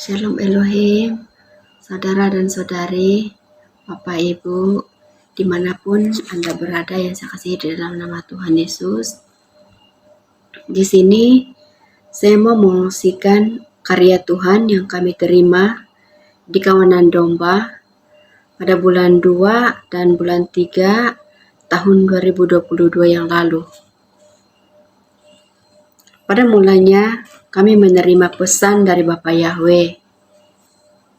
Shalom Elohim, saudara dan saudari, Bapak Ibu, dimanapun Anda berada yang saya kasihi di dalam nama Tuhan Yesus. Di sini saya mau mengungsikan karya Tuhan yang kami terima di kawanan domba pada bulan 2 dan bulan 3 tahun 2022 yang lalu. Pada mulanya kami menerima pesan dari Bapak Yahweh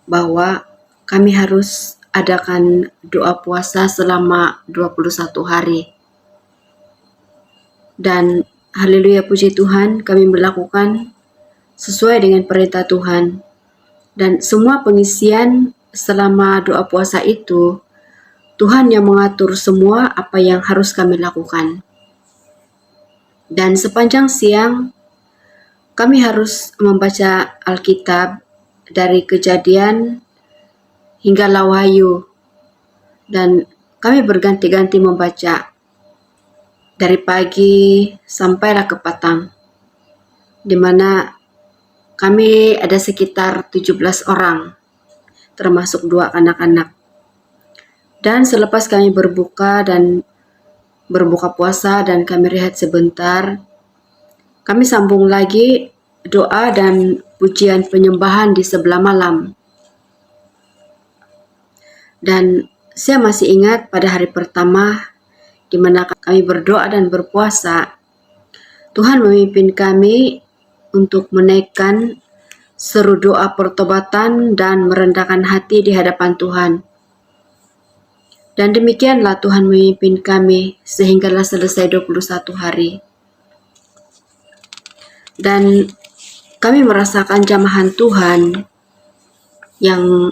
bahwa kami harus adakan doa puasa selama 21 hari. Dan haleluya puji Tuhan, kami melakukan sesuai dengan perintah Tuhan. Dan semua pengisian selama doa puasa itu, Tuhan yang mengatur semua apa yang harus kami lakukan. Dan sepanjang siang, kami harus membaca Alkitab dari Kejadian hingga Wahyu, dan kami berganti-ganti membaca dari pagi sampailah ke petang, di mana kami ada sekitar 17 orang, termasuk 2 anak-anak. Dan selepas kami berbuka puasa dan kami rehat sebentar, kami sambung lagi doa dan pujian penyembahan di sebelah malam. Dan saya masih ingat pada hari pertama di mana kami berdoa dan berpuasa, Tuhan memimpin kami untuk menaikkan seru doa pertobatan dan merendahkan hati di hadapan Tuhan. Dan demikianlah Tuhan memimpin kami sehinggalah selesai 21 hari. Dan kami merasakan jamahan Tuhan yang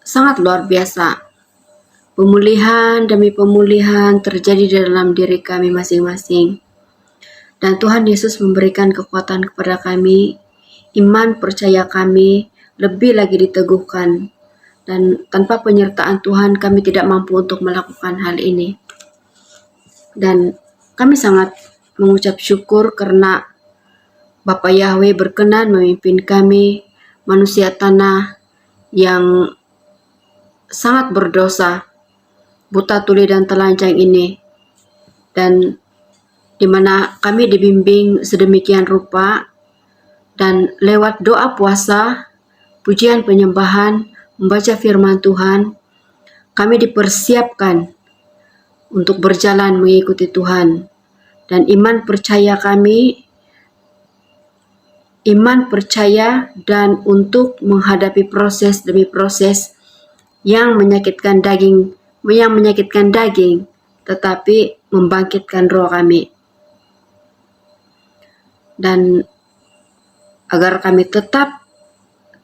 sangat luar biasa. Pemulihan demi pemulihan terjadi di dalam diri kami masing-masing. Dan Tuhan Yesus memberikan kekuatan kepada kami, iman percaya kami lebih lagi diteguhkan. Dan tanpa penyertaan Tuhan kami tidak mampu untuk melakukan hal ini. Dan kami sangat mengucap syukur karena Bapak Yahweh berkenan memimpin kami, manusia tanah yang sangat berdosa, buta tuli dan telanjang ini, dan di mana kami dibimbing sedemikian rupa, dan lewat doa puasa, pujian penyembahan, membaca firman Tuhan, kami dipersiapkan untuk berjalan mengikuti Tuhan. Dan iman percaya dan untuk menghadapi proses demi proses yang menyakitkan daging, tetapi membangkitkan roh kami. Dan agar kami tetap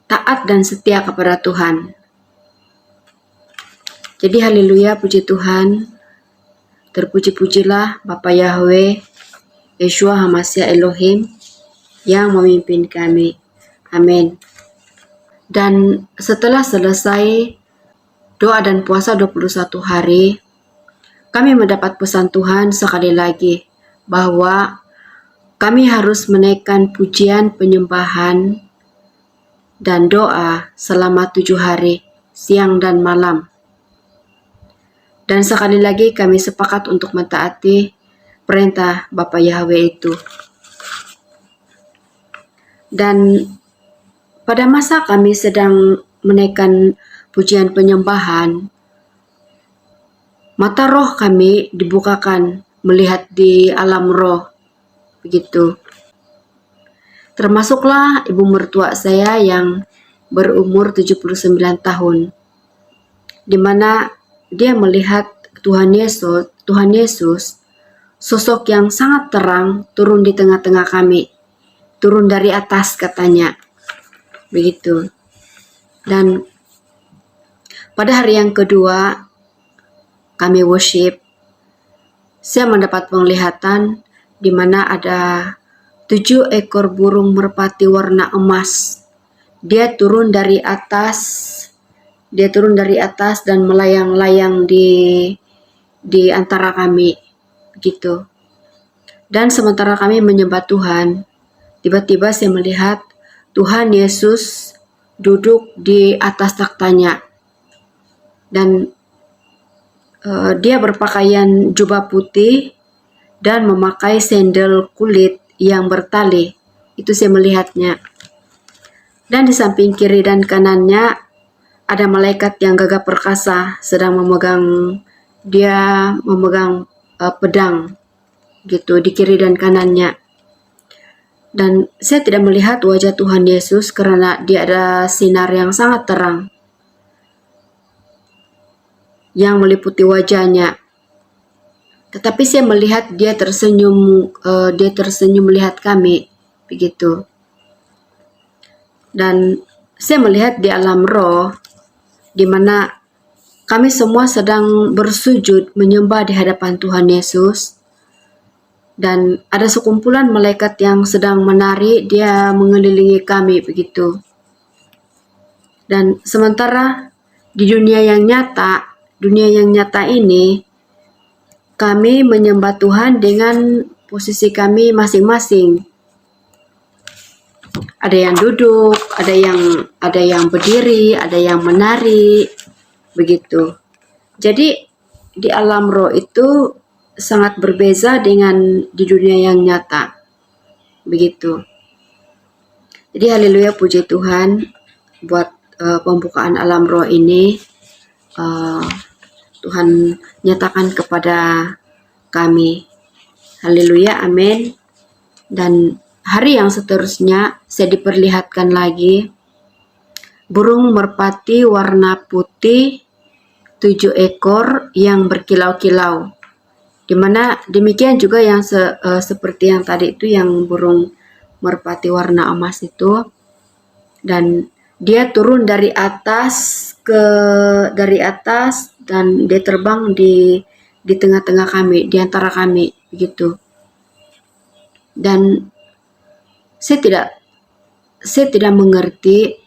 taat dan setia kepada Tuhan. Jadi haleluya, puji Tuhan. Terpuji-pujilah Bapa Yahweh, Yeshua HaMashiach Elohim yang memimpin kami. Amin. Dan setelah selesai doa dan puasa 21 hari, kami mendapat pesan Tuhan sekali lagi bahwa kami harus menaikkan pujian penyembahan dan doa selama 7 hari, siang dan malam. Dan sekali lagi kami sepakat untuk mentaati perintah Bapa Yahweh itu. Dan pada masa kami sedang menaikkan pujian penyembahan, mata roh kami dibukakan melihat di alam roh, begitu. Termasuklah ibu mertua saya yang berumur 79 tahun, di mana dia melihat Tuhan Yesus, sosok yang sangat terang turun di tengah-tengah kami, turun dari atas katanya, begitu. Dan pada hari yang kedua kami worship, saya mendapat penglihatan di mana ada 7 ekor burung merpati warna emas. Dia turun dari atas dan melayang-layang di antara kami, begitu. Dan sementara kami menyembah Tuhan, tiba-tiba saya melihat Tuhan Yesus duduk di atas taktanya. Dan dia berpakaian jubah putih dan memakai sendal kulit yang bertali. Itu saya melihatnya. Dan di samping kiri dan kanannya ada malaikat yang gagah perkasa sedang memegang pedang gitu di kiri dan kanannya. Dan saya tidak melihat wajah Tuhan Yesus karena dia ada sinar yang sangat terang yang meliputi wajahnya. Tetapi saya melihat dia tersenyum melihat kami, begitu. Dan saya melihat di alam roh, di mana kami semua sedang bersujud menyembah di hadapan Tuhan Yesus. Dan ada sekumpulan malaikat yang sedang menari, dia mengelilingi kami, begitu. Dan sementara di dunia yang nyata ini, kami menyembah Tuhan dengan posisi kami masing-masing. Ada yang duduk, ada yang berdiri, ada yang menari, begitu. Jadi di alam roh itu sangat berbeza dengan di dunia yang nyata, begitu. Jadi haleluya, puji Tuhan buat pembukaan alam roh ini. Tuhan nyatakan kepada kami. Haleluya, amin. Dan hari yang seterusnya saya diperlihatkan lagi burung merpati warna putih 7 ekor yang berkilau-kilau. Dimana demikian juga yang seperti yang tadi itu, yang burung merpati warna emas itu. Dan dia turun dari atas dan dia terbang di tengah-tengah kami, di antara kami, begitu. Dan saya tidak mengerti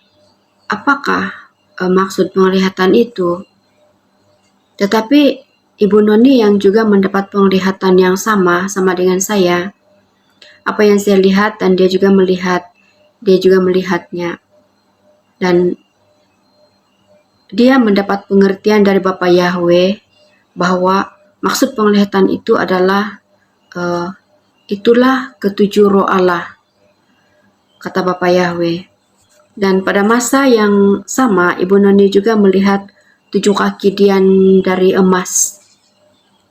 apakah maksud penglihatan itu. Tetapi Ibu Noni yang juga mendapat penglihatan yang sama dengan saya. Apa yang saya lihat dan dia juga melihatnya. Dan dia mendapat pengertian dari Bapa Yahweh bahwa maksud penglihatan itu adalah itulah ketujuh roh Allah, kata Bapa Yahweh. Dan pada masa yang sama Ibu Noni juga melihat 7 kaki dian dari emas,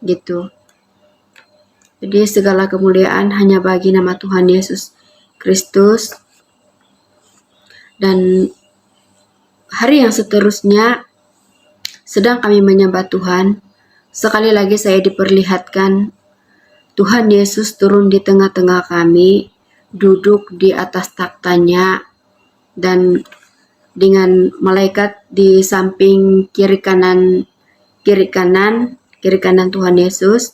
gitu. Jadi segala kemuliaan hanya bagi nama Tuhan Yesus Kristus. Dan hari yang seterusnya sedang kami menyembah Tuhan, sekali lagi saya diperlihatkan Tuhan Yesus turun di tengah-tengah kami, duduk di atas taktanya, dan dengan malaikat di samping kiri kanan Tuhan Yesus.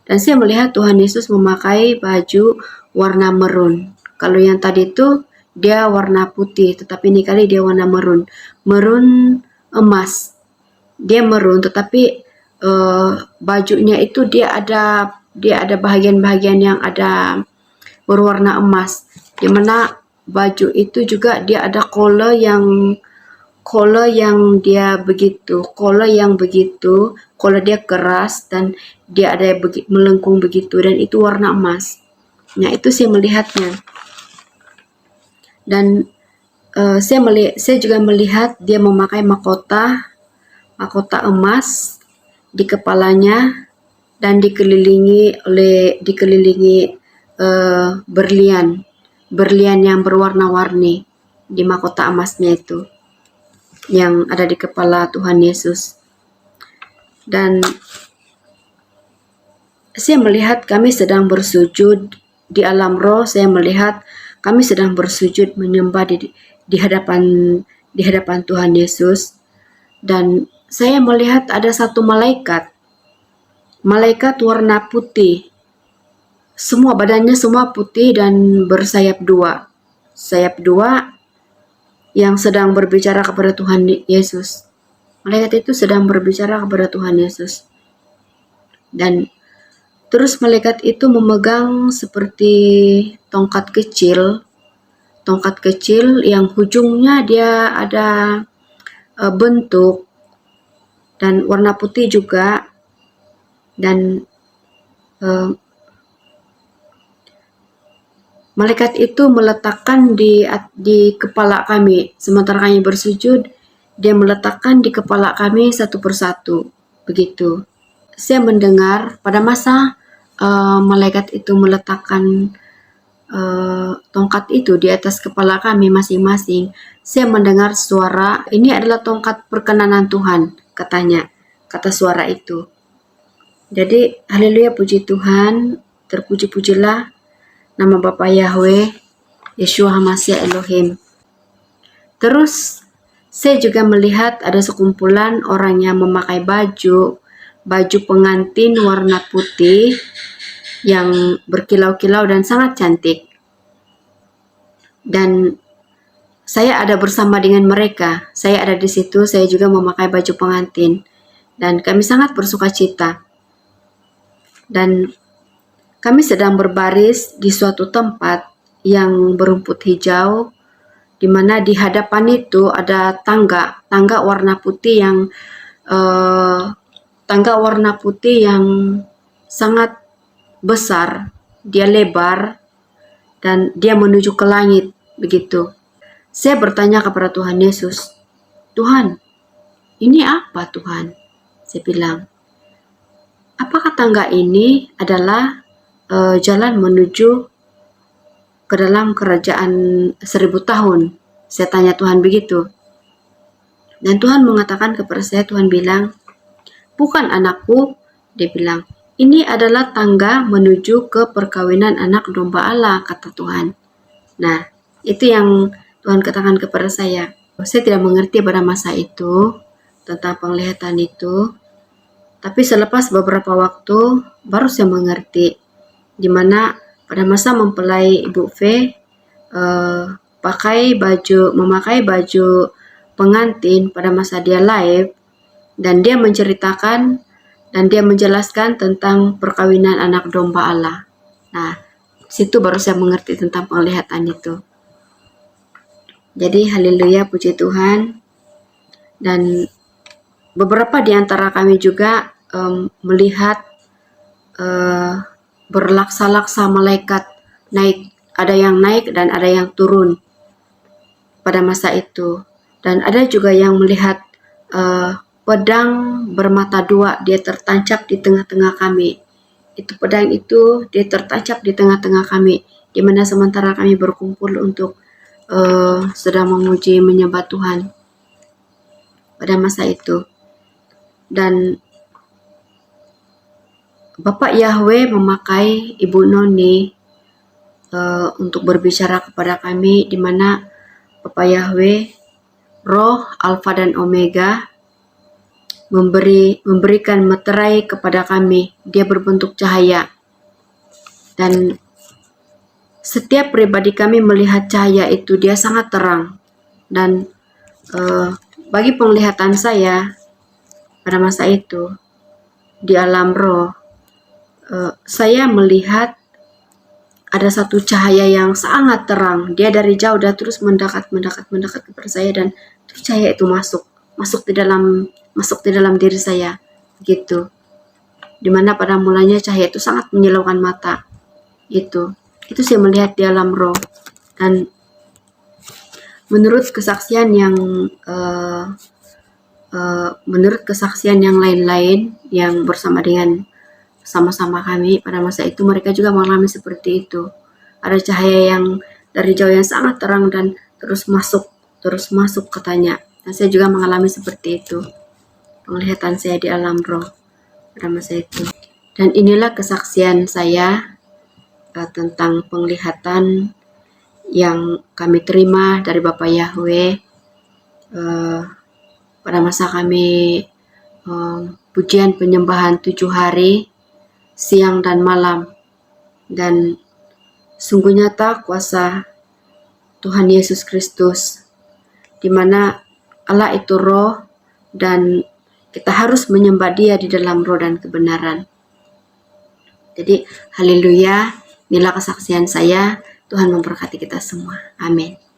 Dan saya melihat Tuhan Yesus memakai baju warna merun. Kalau yang tadi itu dia warna putih, tetapi ini kali dia warna merun emas. Dia merun, tetapi bajunya itu dia ada bahagian-bahagian yang ada berwarna emas, di mana baju itu juga dia ada collar yang dia keras dan dia ada melengkung begitu, dan itu warna emas. Nah, itu saya melihatnya. Dan saya juga melihat dia memakai mahkota emas di kepalanya dan dikelilingi berlian yang berwarna-warni di mahkota emasnya itu yang ada di kepala Tuhan Yesus. Dan saya melihat kami sedang bersujud di alam roh. Saya melihat kami sedang bersujud menyembah di hadapan Tuhan Yesus. Dan saya melihat ada satu malaikat warna putih. Semua badannya semua putih dan bersayap dua. Sayap dua yang sedang berbicara kepada Tuhan Yesus. Malaikat itu sedang berbicara kepada Tuhan Yesus. Dan terus malaikat itu memegang seperti tongkat kecil tongkat kecil yang ujungnya dia ada bentuk dan warna putih juga, dan malaikat itu meletakkan di kepala kami. Sementara kami bersujud, dia meletakkan di kepala kami satu persatu. Begitu. Saya mendengar pada masa malaikat itu meletakkan tongkat itu di atas kepala kami masing-masing. Saya mendengar suara, ini adalah tongkat perkenanan Tuhan, katanya. Kata suara itu. Jadi, haleluya, puji Tuhan, terpuji-pujilah nama Bapa Yahweh, Yeshua HaMashiach Elohim. Terus, saya juga melihat ada sekumpulan orang yang memakai baju pengantin warna putih yang berkilau-kilau dan sangat cantik. Dan saya ada bersama dengan mereka. Saya ada di situ, saya juga memakai baju pengantin. Dan kami sangat bersuka cita. Dan kami sedang berbaris di suatu tempat yang berumput hijau, di mana di hadapan itu ada tangga warna putih yang sangat besar, dia lebar dan dia menuju ke langit, begitu. Saya bertanya kepada Tuhan Yesus, "Tuhan, ini apa Tuhan?" Saya bilang, "Apakah tangga ini adalah jalan menuju ke dalam kerajaan 1000 tahun?" Saya tanya Tuhan begitu. Dan Tuhan mengatakan kepada saya, Tuhan bilang, "Bukan anakku," dia bilang, "ini adalah tangga menuju ke perkawinan anak domba Allah," kata Tuhan. Nah, itu yang Tuhan katakan kepada saya. Saya tidak mengerti pada masa itu tentang penglihatan itu. Tapi selepas beberapa waktu, baru saya mengerti. Di mana pada masa mempelai Ibu V memakai baju pengantin pada masa dia live, dan dia menceritakan dan dia menjelaskan tentang perkawinan anak domba Allah. Nah, situ baru saya mengerti tentang penglihatan itu. Jadi haleluya, puji Tuhan. Dan beberapa di antara kami juga melihat berlaksa-laksa malaikat naik, ada yang naik dan ada yang turun pada masa itu. Dan ada juga yang melihat pedang bermata dua, dia tertancap di tengah-tengah kami. Itu pedang itu dia tertancap di tengah-tengah kami, di mana sementara kami berkumpul untuk sedang memuji menyembah Tuhan pada masa itu. Dan Bapak Yahweh memakai Ibu Noni untuk berbicara kepada kami, di mana Bapak Yahweh, Roh Alfa dan Omega, memberikan meterai kepada kami. Dia berbentuk cahaya. Dan setiap pribadi kami melihat cahaya itu, dia sangat terang. Dan bagi penglihatan saya pada masa itu, di alam roh, saya melihat ada satu cahaya yang sangat terang. Dia dari jauh dan terus mendekat kepada saya, dan terus cahaya itu masuk di dalam diri saya, gitu. Dimana pada mulanya cahaya itu sangat menyilaukan mata. Itu saya melihat di alam roh. Dan menurut kesaksian yang lain-lain yang sama-sama kami pada masa itu, mereka juga mengalami seperti itu. Ada cahaya yang dari jauh yang sangat terang dan terus masuk katanya. Dan saya juga mengalami seperti itu. Penglihatan saya di alam roh pada masa itu. Dan inilah kesaksian saya tentang penglihatan yang kami terima dari Bapak Yahweh pada masa kami pujian penyembahan 7 hari, siang dan malam. Dan sungguh nyata kuasa Tuhan Yesus Kristus, di mana Allah itu roh dan kita harus menyembah Dia di dalam roh dan kebenaran. Jadi haleluya, inilah kesaksian saya Tuhan memberkati kita semua. Amin.